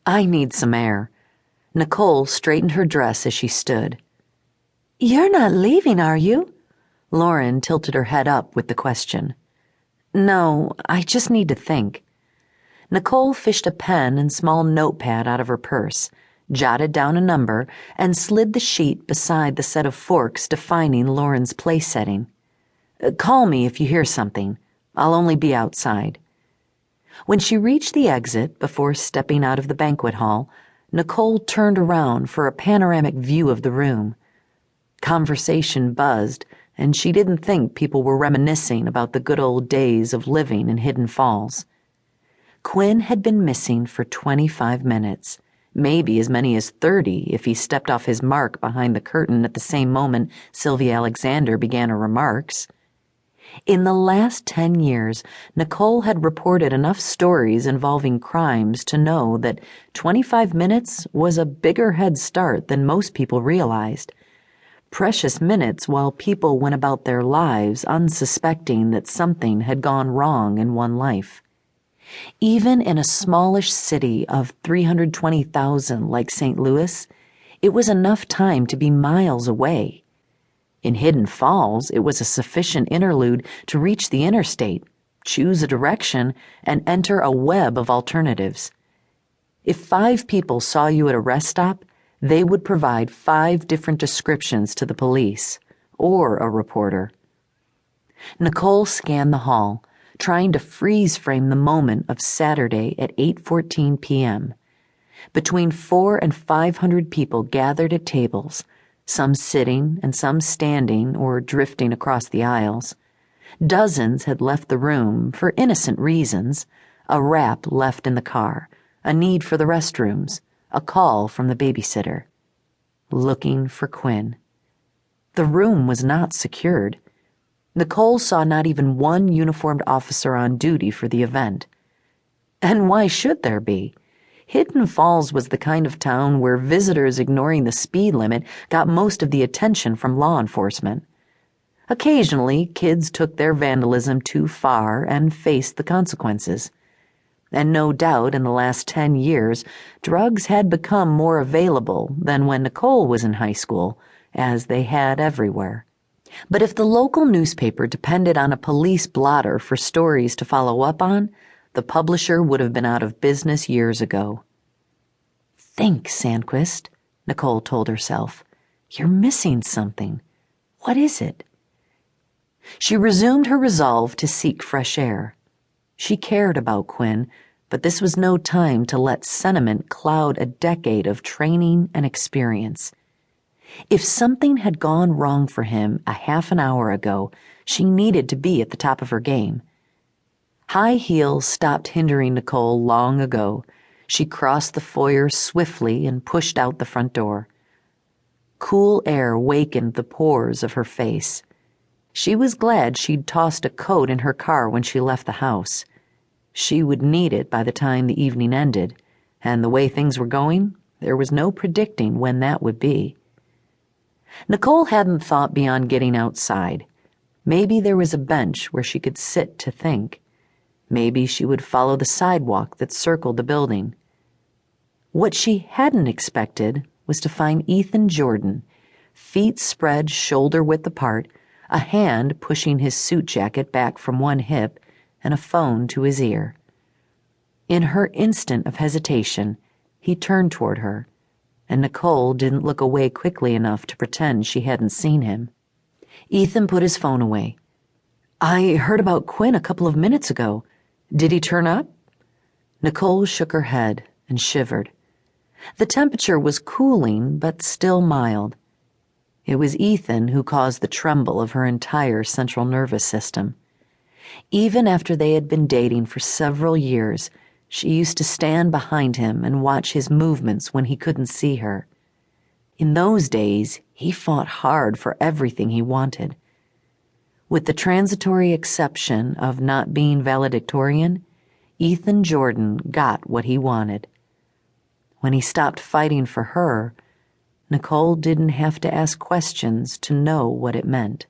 I need some air. Nicole straightened her dress as she stood. You're not leaving, are you? Lauren tilted her head up with the question. No, I just need to think. Nicole fished a pen and small notepad out of her purse, jotted down a number, and slid the sheet beside the set of forks defining Lauren's place setting. Call me if you hear something. I'll only be outside. When she reached the exit before stepping out of the banquet hall, Nicole turned around for a panoramic view of the room. Conversation buzzed, and she didn't think people were reminiscing about the good old days of living in Hidden Falls. Quinn had been missing for 25 minutes, maybe as many as 30 if he stepped off his mark behind the curtain at the same moment Sylvia Alexander began her remarks. In the last 10 years, Nicole had reported enough stories involving crimes to know that 25 minutes was a bigger head start than most people realized. Precious minutes while people went about their lives unsuspecting that something had gone wrong in one life. Even in a smallish city of 320,000 like St. Louis, it was enough time to be miles away. In Hidden Falls, it was a sufficient interlude to reach the interstate, choose a direction, and enter a web of alternatives. If 5 people saw you at a rest stop, they would provide 5 different descriptions to the police or a reporter. Nicole scanned the hall, trying to freeze frame the moment of Saturday at 8:14 p.m. Between 400 and 500 people gathered at tables, some sitting and some standing or drifting across the aisles. Dozens had left the room for innocent reasons: a wrap left in the car, a need for the restrooms, a call from the babysitter. Looking for Quinn. The room was not secured. Nicole saw not even one uniformed officer on duty for the event. And why should there be? Hidden Falls was the kind of town where visitors ignoring the speed limit got most of the attention from law enforcement. Occasionally, kids took their vandalism too far and faced the consequences. And no doubt in the last 10 years, drugs had become more available than when Nicole was in high school, as they had everywhere. But if the local newspaper depended on a police blotter for stories to follow up on, the publisher would have been out of business years ago. Think, Sandquist, Nicole told herself. You're missing something. What is it? She resumed her resolve to seek fresh air. She cared about Quinn, but this was no time to let sentiment cloud a decade of training and experience. If something had gone wrong for him a half an hour ago, she needed to be at the top of her game. High heels stopped hindering Nicole long ago. She crossed the foyer swiftly and pushed out the front door. Cool air wakened the pores of her face. She was glad she'd tossed a coat in her car when she left the house. She would need it by the time the evening ended, and the way things were going, there was no predicting when that would be. Nicole hadn't thought beyond getting outside. Maybe there was a bench where she could sit to think. Maybe she would follow the sidewalk that circled the building. What she hadn't expected was to find Ethan Jordan, feet spread shoulder-width apart, a hand pushing his suit jacket back from one hip, and a phone to his ear. In her instant of hesitation, he turned toward her, and Nicole didn't look away quickly enough to pretend she hadn't seen him. Ethan put his phone away. I heard about Quinn a couple of minutes ago. Did he turn up? Nicole shook her head and shivered. The temperature was cooling, but still mild. It was Ethan who caused the tremble of her entire central nervous system. Even after they had been dating for several years, she used to stand behind him and watch his movements when he couldn't see her. In those days, he fought hard for everything he wanted. With the transitory exception of not being valedictorian, Ethan Jordan got what he wanted. When he stopped fighting for her, Nicole didn't have to ask questions to know what it meant.